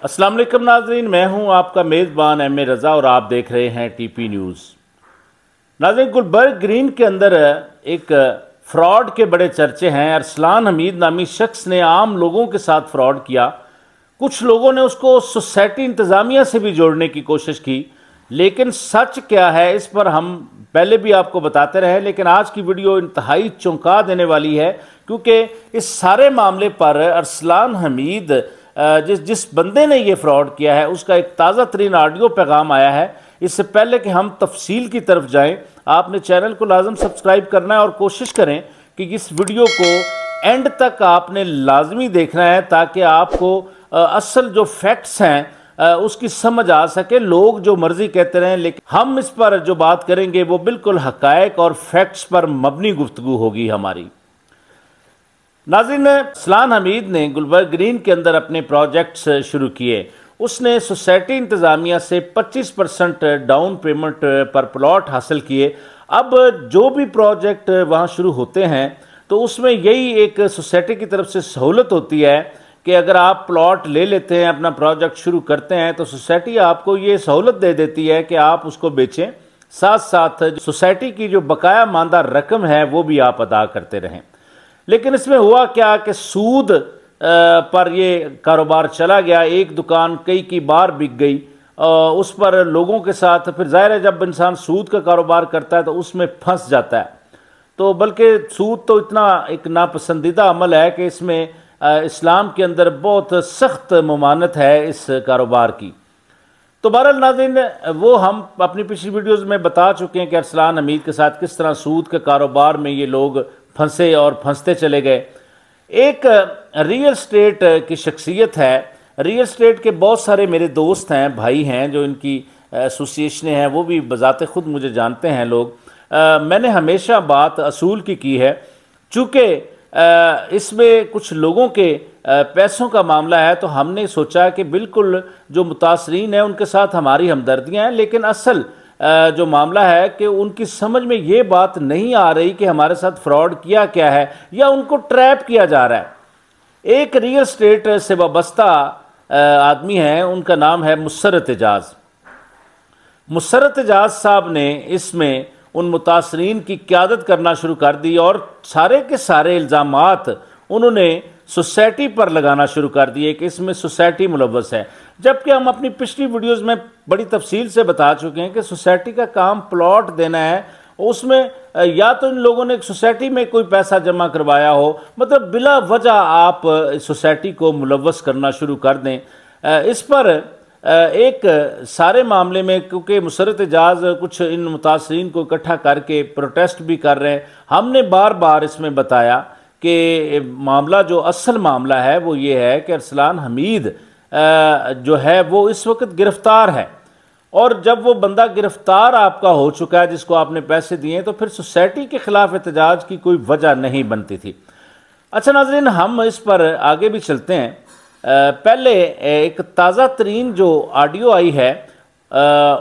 अस्सलाम वालेकुम नाज़रीन, मैं हूं आपका मेज़बान एम ए रज़ा और आप देख रहे हैं टीपी न्यूज़। नाज़रीन, गुलबर्ग ग्रीन के अंदर एक फ़्रॉड के बड़े चर्चे हैं। अरसलान हमीद नामी शख्स ने आम लोगों के साथ फ़्रॉड किया। कुछ लोगों ने उसको सोसाइटी इंतज़ामिया से भी जोड़ने की कोशिश की, लेकिन सच क्या है इस पर हम पहले भी आपको बताते रहे। लेकिन आज की वीडियो इंतहाई चौंका देने वाली है, क्योंकि इस सारे मामले पर अरसलान हमीद जिस बंदे ने ये फ्रॉड किया है उसका एक ताज़ा तरीन ऑडियो पैगाम आया है। इससे पहले कि हम तफसील की तरफ जाएं, आपने चैनल को लाजम सब्सक्राइब करना है और कोशिश करें कि इस वीडियो को एंड तक आपने लाजमी देखना है, ताकि आपको असल जो फैक्ट्स हैं उसकी समझ आ सके। लोग जो मर्जी कहते रहें, लेकिन हम इस पर जो बात करेंगे वो बिल्कुल हकायक और फैक्ट्स पर मबनी गुफ्तगू होगी हमारी। नाज़रीन, अरसलान हमीद ने गुलबर्ग ग्रीन के अंदर अपने प्रोजेक्ट्स शुरू किए। उसने सोसाइटी इंतज़ामिया से 25% डाउन पेमेंट पर प्लॉट हासिल किए। अब जो भी प्रोजेक्ट वहाँ शुरू होते हैं तो उसमें यही एक सोसाइटी की तरफ से सहूलत होती है कि अगर आप प्लॉट ले लेते हैं, अपना प्रोजेक्ट शुरू करते हैं, तो सोसाइटी आपको ये सहूलत दे देती है कि आप उसको बेचें, साथ साथ सोसाइटी की जो बकाया मानदा रकम है वो भी आप अदा करते रहें। लेकिन इसमें हुआ क्या कि सूद पर ये कारोबार चला गया। एक दुकान कई की बार बिक गई, उस पर लोगों के साथ फिर ज़ाहिर है जब इंसान सूद का कारोबार करता है तो उसमें फंस जाता है। तो बल्कि सूद तो इतना एक नापसंदीदा अमल है कि इसमें इस्लाम के अंदर बहुत सख्त ममानत है इस कारोबार की। तो बहरहाल नाज़रीन, वो हम अपनी पिछली वीडियोज़ में बता चुके हैं कि अरसलान हमीद के साथ किस तरह सूद के कारोबार में ये लोग फंसे और फंसते चले गए। एक रियल स्टेट की शख्सियत है। रियल स्टेट के बहुत सारे मेरे दोस्त हैं, भाई हैं, जो इनकी एसोसिएशनें हैं, वो भी बज़ाते ख़ुद मुझे जानते हैं लोग। मैंने हमेशा बात असूल की है, चूँकि इसमें कुछ लोगों के पैसों का मामला है, तो हमने सोचा कि बिल्कुल जो मुतासरीन हैं उनके साथ हमारी हमदर्दियाँ हैं, लेकिन असल जो मामला है कि उनकी समझ में ये बात नहीं आ रही कि हमारे साथ फ्रॉड किया क्या है या उनको ट्रैप किया जा रहा है। एक रियल स्टेट से वाबस्ता आदमी है, उनका नाम है मुसर्रत एजाज। मुसर्रत एजाज साहब ने इसमें उन मुतासरीन की क़यादत करना शुरू कर दी और सारे के सारे इल्ज़ामात उन्होंने सोसाइटी पर लगाना शुरू कर दिए कि इसमें सोसाइटी मुलव्वस है। जबकि हम अपनी पिछली वीडियोज़ में बड़ी तफसील से बता चुके हैं कि सोसाइटी का काम प्लॉट देना है। उसमें या तो इन लोगों ने सोसाइटी में कोई पैसा जमा करवाया हो, मतलब बिला वजह आप सोसाइटी को मुलव्वस करना शुरू कर दें। इस पर एक सारे मामले में, क्योंकि मुसर्रत एजाज कुछ इन मुतासरीन को इकट्ठा करके प्रोटेस्ट भी कर रहे हैं, हमने बार बार इसमें बताया कि मामला जो असल मामला है वो ये है कि अरसलान हमीद जो है वो इस वक्त गिरफ्तार है। और जब वो बंदा गिरफ्तार आपका हो चुका है जिसको आपने पैसे दिए, तो फिर सोसाइटी के ख़िलाफ़ एहतजाज की कोई वजह नहीं बनती थी। अच्छा नाज़रीन, हम इस पर आगे भी चलते हैं। पहले एक ताज़ा तरीन जो ऑडियो आई है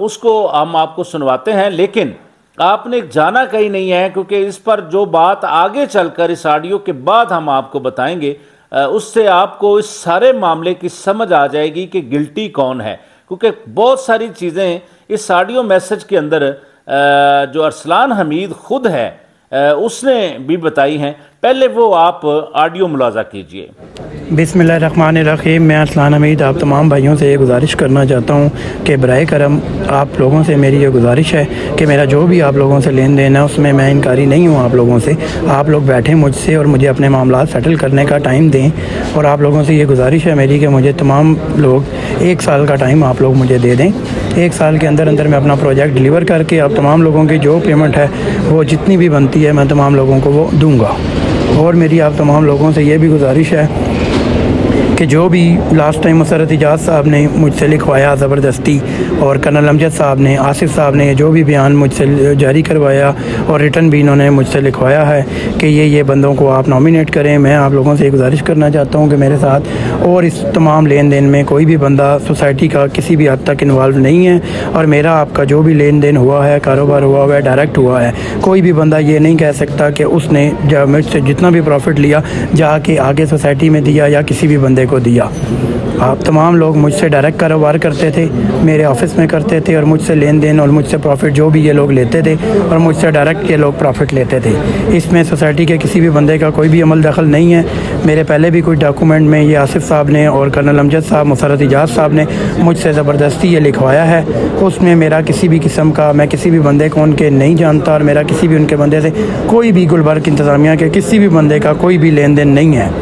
उसको हम आपको सुनवाते हैं, लेकिन आपने जाना कहीं नहीं है, क्योंकि इस पर जो बात आगे चलकर इस ऑडियो के बाद हम आपको बताएंगे उससे आपको इस सारे मामले की समझ आ जाएगी कि गिल्टी कौन है। क्योंकि बहुत सारी चीज़ें इस ऑडियो मैसेज के अंदर जो अरसलान हमीद खुद है उसने भी बताई हैं। पहले वो आप ऑडियो मुलाजा कीजिए। बिस्मिल्लाहिर्रहमानिर्रहीम। मैं अरसलान हमीद आप तमाम भाइयों से ये गुजारिश करना चाहता हूँ कि बराए करम आप लोगों से मेरी ये गुजारिश है कि मेरा जो भी आप लोगों से लेन देन है उसमें मैं इनकारी नहीं हूँ आप लोगों से। आप लोग बैठें मुझसे और मुझे अपने मामला सेटल करने का टाइम दें। और आप लोगों से ये गुजारिश है मेरी कि मुझे तमाम लोग 1 साल का टाइम आप लोग मुझे दे दें। 1 साल के अंदर अंदर मैं अपना प्रोजेक्ट डिलीवर करके आप तमाम लोगों की जो पेमेंट है वो जितनी भी बनती है मैं तमाम लोगों को वो दूँगा। और मेरी आप तमाम लोगों से ये भी गुजारिश है कि जो भी लास्ट टाइम मुसर्रत एजाज साहब ने मुझसे लिखवाया ज़बरदस्ती, और कर्नल अमजद साहब ने, आसिफ साहब ने जो भी बयान मुझसे जारी करवाया और रिटर्न भी इन्होंने मुझसे लिखवाया है कि ये बंदों को आप नॉमिनेट करें। मैं आप लोगों से गुजारिश करना चाहता हूँ कि मेरे साथ और इस तमाम लेन देन में कोई भी बंदा सोसाइटी का किसी भी हद तक इन्वॉल्व नहीं है, और मेरा आपका जो भी लेन देन हुआ है, कारोबार हुआ है, डायरेक्ट हुआ है। कोई भी बंदा ये नहीं कह सकता कि उसने जब मुझसे जितना भी प्रॉफिट लिया जाके आगे सोसाइटी में दिया या किसी भी बंदे को दिया। आप तमाम लोग मुझसे डायरेक्ट कारोबार करते थे, मेरे ऑफिस में करते थे और मुझसे लेन देन और मुझसे प्रॉफिट जो भी ये लोग लेते थे और मुझसे डायरेक्ट ये लोग प्रॉफिट लेते थे। इसमें सोसाइटी के किसी भी बंदे का कोई भी अमल दखल नहीं है। मेरे पहले भी कोई डॉक्यूमेंट में ये आसिफ साहब ने और कर्नल अमजद साहब, मुसर्रत इजाज़ साहब ने मुझसे ज़बरदस्ती ये लिखवाया है। उसमें मेरा किसी भी किस्म का, मैं किसी भी बंदे को उनके नहीं जानता और मेरा किसी भी उनके बंदे से कोई भी गुलबर्ग इंतज़ामिया के किसी भी बंदे का कोई भी लेन देन नहीं है।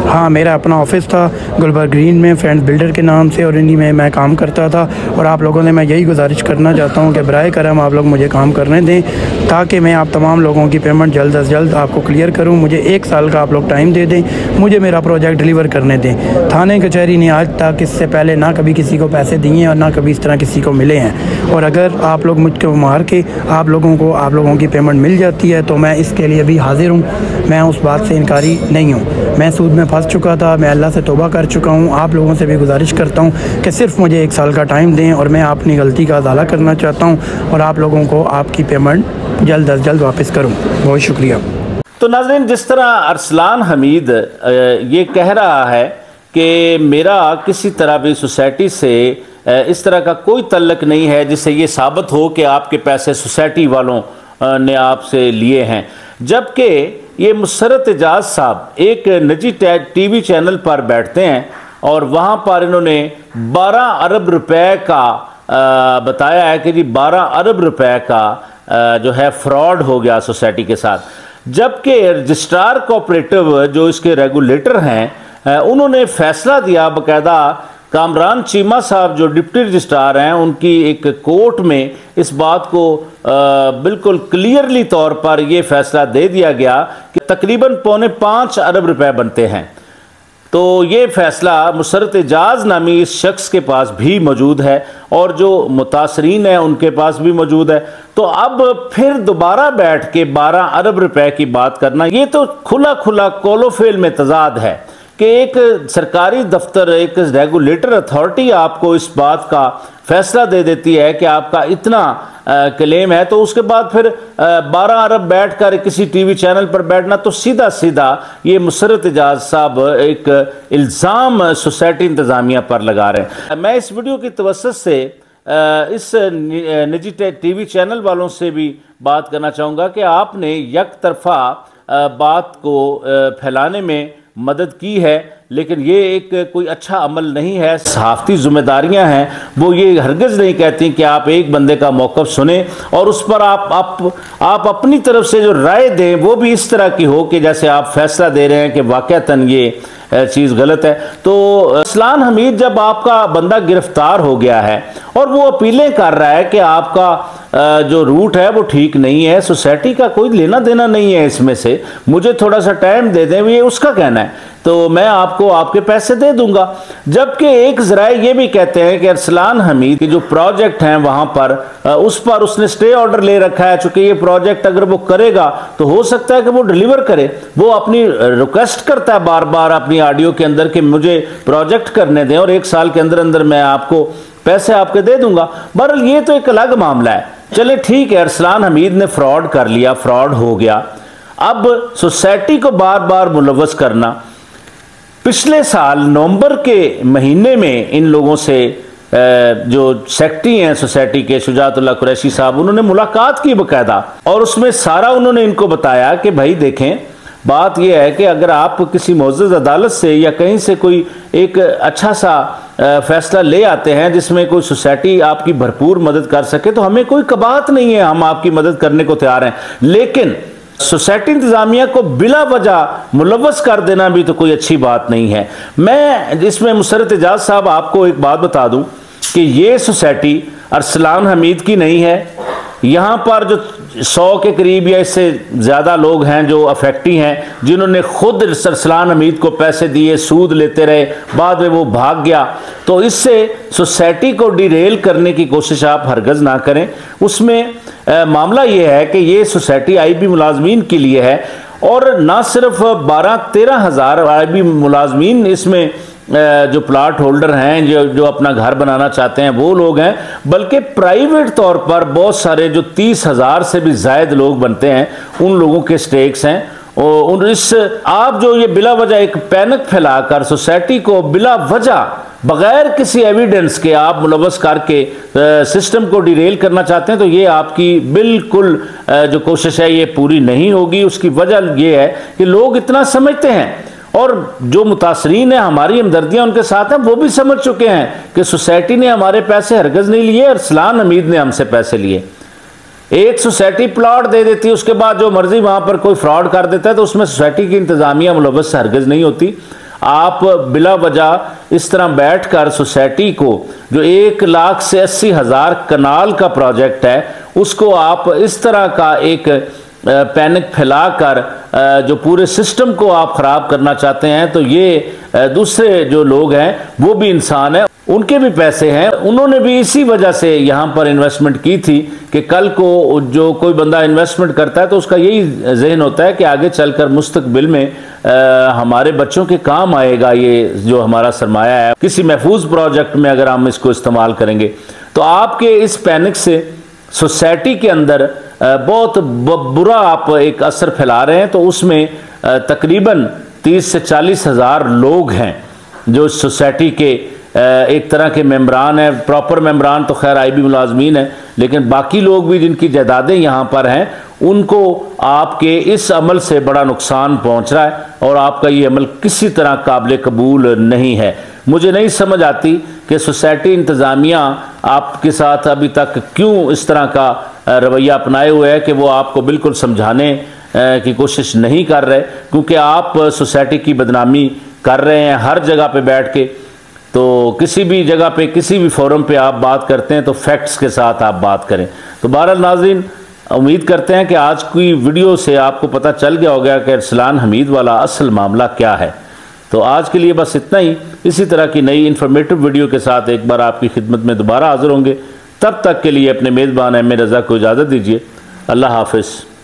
हाँ, मेरा अपना ऑफिस था गुलबर्ग ग्रीन में फ्रेंड्स बिल्डर के नाम से और इन्हीं में मैं काम करता था। और आप लोगों से मैं यही गुजारिश करना चाहता हूँ कि बराए करम आप लोग मुझे काम करने दें ताकि मैं आप तमाम लोगों की पेमेंट जल्द अज जल्द आपको क्लियर करूँ। मुझे 1 साल का आप लोग टाइम दे दें, मुझे मेरा प्रोजेक्ट डिलीवर करने दें। थाने कचहरी ने आज तक इससे पहले ना कभी किसी को पैसे दिए हैं और ना कभी इस तरह किसी को मिले हैं। और अगर आप लोग मुझको मार के आप लोगों की पेमेंट मिल जाती है तो मैं इसके लिए भी हाजिर हूँ। मैं उस बात से इनकारी नहीं हूँ। मैं सूद में फंस चुका था, मैं अल्लाह से तौबा कर चुका हूँ। आप लोगों से भी गुजारिश करता हूँ कि सिर्फ मुझे 1 साल का टाइम दें और मैं अपनी गलती का अज़ाला करना चाहता हूँ और आप लोगों को आपकी पेमेंट जल्द अज जल्द वापस करूँ। बहुत शुक्रिया। तो नाज़रीन, जिस तरह अरसलान हमीद ये कह रहा है कि मेरा किसी तरह भी सोसाइटी से इस तरह का कोई तल्लक नहीं है जिससे ये साबित हो कि आपके पैसे सोसाइटी वालों ने आपसे लिए हैं, जबकि ये मुसर्रत इजाज़ साहब एक निजी टीवी चैनल पर बैठते हैं और वहाँ पर इन्होंने 12 अरब रुपए का बताया है कि जी 12 अरब रुपए का जो है फ्रॉड हो गया सोसाइटी के साथ। जबकि रजिस्ट्रार कोऑपरेटिव जो इसके रेगुलेटर हैं उन्होंने फैसला दिया, बाकायदा कामरान चीमा साहब जो डिप्टी रजिस्ट्रार हैं उनकी एक कोर्ट में इस बात को बिल्कुल क्लियरली तौर पर यह फैसला दे दिया गया कि तकरीबन 4.25 अरब रुपए बनते हैं। तो ये फैसला मुसर्रत इजाज़ नामी इस शख्स के पास भी मौजूद है और जो मुतासरीन हैं उनके पास भी मौजूद है। तो अब फिर दोबारा बैठ के 12 अरब रुपए की बात करना, ये तो खुला खुला कोलोफेल में तजाद है कि एक सरकारी दफ्तर, एक रेगुलेटर अथॉरिटी आपको इस बात का फैसला दे देती है कि आपका इतना क्लेम है, तो उसके बाद फिर 12 अरब बैठकर किसी टीवी चैनल पर बैठना, तो सीधा सीधा ये मुसर्रत इजाज़ साहब एक इल्ज़ाम सोसाइटी इंतज़ामिया पर लगा रहे हैं। मैं इस वीडियो की तवज्जो से इस निजी टीवी चैनल वालों से भी बात करना चाहूँगा कि आपने एक तरफा बात को फैलाने में मदद की है, लेकिन ये एक कोई अच्छा अमल नहीं है। सहाफ़ती जिम्मेदारियां हैं, वो ये हरगिज़ नहीं कहती कि आप एक बंदे का मौक़िफ़ सुने और उस पर आप अपनी तरफ से जो राय दें वो भी इस तरह की हो कि जैसे आप फैसला दे रहे हैं कि वाक़अतन ये चीज़ गलत है। तो अरसलान हमीद, जब आपका बंदा गिरफ्तार हो गया है और वो अपीलें कर रहा है कि आपका जो रूट है वो ठीक नहीं है, सोसाइटी का कोई लेना देना नहीं है इसमें से, मुझे थोड़ा सा टाइम दे दें, ये उसका कहना है, तो मैं आपको आपके पैसे दे दूंगा। जबकि एक ज़राए ये भी कहते हैं कि अरसलान हमीद के जो प्रोजेक्ट हैं वहाँ पर उस पर उसने स्टे ऑर्डर ले रखा है, चूँकि ये प्रोजेक्ट अगर वो करेगा तो हो सकता है कि वो डिलीवर करे। वो अपनी रिक्वेस्ट करता है बार बार अपनी ऑडियो के अंदर कि मुझे प्रोजेक्ट करने दें और 1 साल के अंदर अंदर मैं आपको पैसे आपके दे दूंगा। बहरहाल ये तो एक अलग मामला है। चले ठीक है, अरसलान हमीद ने फ्रॉड कर लिया, फ्रॉड हो गया। अब सोसाइटी को बार बार मुलव्वस करना, पिछले साल नवंबर के महीने में इन लोगों से जो सेक्रेटरी हैं सोसाइटी के शुजातुल्लाह कुरैशी साहब, उन्होंने मुलाकात की बाकायदा, और उसमें सारा उन्होंने इनको बताया कि भाई देखें, बात यह है कि अगर आप किसी मुअज़्ज़ज़ अदालत से या कहीं से कोई एक अच्छा सा फैसला ले आते हैं जिसमें कोई सोसाइटी आपकी भरपूर मदद कर सके तो हमें कोई कबाहत नहीं है, हम आपकी मदद करने को तैयार हैं। लेकिन सोसाइटी इंतजामिया को बिला वजह मुलव्वस कर देना भी तो कोई अच्छी बात नहीं है। मैं इसमें मुसर्रत इजाज़ साहब आपको एक बात बता दूं कि ये सोसाइटी अरसलान हमीद की नहीं है। यहाँ पर जो 100 के करीब या इससे ज़्यादा लोग हैं जो अफेक्टी हैं, जिन्होंने खुद अरसलान हमीद को पैसे दिए, सूद लेते रहे, बाद में वो भाग गया। तो इससे सोसाइटी को डिरेल करने की कोशिश आप हरगज़ ना करें। उसमें मामला ये है कि ये सोसाइटी आईबी मुलाजमीन के लिए है और ना सिर्फ 12-13 हज़ार आईबी मुलाजमीन इसमें जो प्लाट होल्डर हैं, जो अपना घर बनाना चाहते हैं वो लोग हैं, बल्कि प्राइवेट तौर पर बहुत सारे जो 30,000 से भी ज़ायद लोग बनते हैं उन लोगों के स्टेक्स हैं। और इस आप जो ये बिला वजह एक पैनिक फैलाकर सोसाइटी को बिला वजह बगैर किसी एविडेंस के आप मुलव्वस करके सिस्टम को डिरेल करना चाहते हैं, तो ये आपकी बिल्कुल जो कोशिश है ये पूरी नहीं होगी। उसकी वजह ये है कि लोग इतना समझते हैं, और जो मुतासरीन है, हमारी हमदर्दियां उनके साथ हैं, वो भी समझ चुके हैं कि सोसाइटी ने हमारे पैसे हरगज़ नहीं लिए, अरसलान हमीद ने हमसे पैसे लिए। एक सोसाइटी प्लॉट दे देती है, उसके बाद जो मर्जी वहां पर कोई फ्रॉड कर देता है, तो उसमें सोसाइटी की इंतजामिया मुलव्वस हरगज़ नहीं होती। आप बिला वजह इस तरह बैठकर सोसाइटी को, जो 1,00,000 से 80,000 कनाल का प्रोजेक्ट है, उसको आप इस तरह का एक पैनिक फैलाकर जो पूरे सिस्टम को आप ख़राब करना चाहते हैं, तो ये दूसरे जो लोग हैं वो भी इंसान हैं, उनके भी पैसे हैं, उन्होंने भी इसी वजह से यहाँ पर इन्वेस्टमेंट की थी कि कल को जो कोई बंदा इन्वेस्टमेंट करता है तो उसका यही जहन होता है कि आगे चलकर मुस्तकबिल में हमारे बच्चों के काम आएगा ये जो हमारा सरमाया है, किसी महफूज प्रोजेक्ट में अगर हम इसको इस्तेमाल करेंगे। तो आपके इस पैनिक से सोसाइटी के अंदर बहुत बुरा आप एक असर फैला रहे हैं। तो उसमें तकरीबन 30 से 40 हज़ार लोग हैं जो सोसाइटी के एक तरह के मेम्बरान हैं। प्रॉपर मेम्बरान तो खैर आईबी मुलाजमीन है, लेकिन बाकी लोग भी जिनकी जायदादें यहाँ पर हैं, उनको आपके इस अमल से बड़ा नुकसान पहुँच रहा है, और आपका ये अमल किसी तरह काबिल कबूल नहीं है। मुझे नहीं समझ आती कि सोसाइटी इंतज़ामिया आपके साथ अभी तक क्यों इस तरह का रवैया अपनाए हुए है कि वो आपको बिल्कुल समझाने की कोशिश नहीं कर रहे, क्योंकि आप सोसाइटी की बदनामी कर रहे हैं हर जगह पे बैठ के। तो किसी भी जगह पे, किसी भी फोरम पे आप बात करते हैं तो फैक्ट्स के साथ आप बात करें। तो बहरहाल नाज़रीन, उम्मीद करते हैं कि आज की वीडियो से आपको पता चल गया होगा कि अरसलान हमीद वाला असल मामला क्या है। तो आज के लिए बस इतना ही। इसी तरह की नई इन्फॉर्मेटिव वीडियो के साथ एक बार आपकी खिदमत में दोबारा हाजिर होंगे। तब तक के लिए अपने मेज़बान एम ए रज़ा को इजाज़त दीजिए। अल्लाह हाफ़िज़।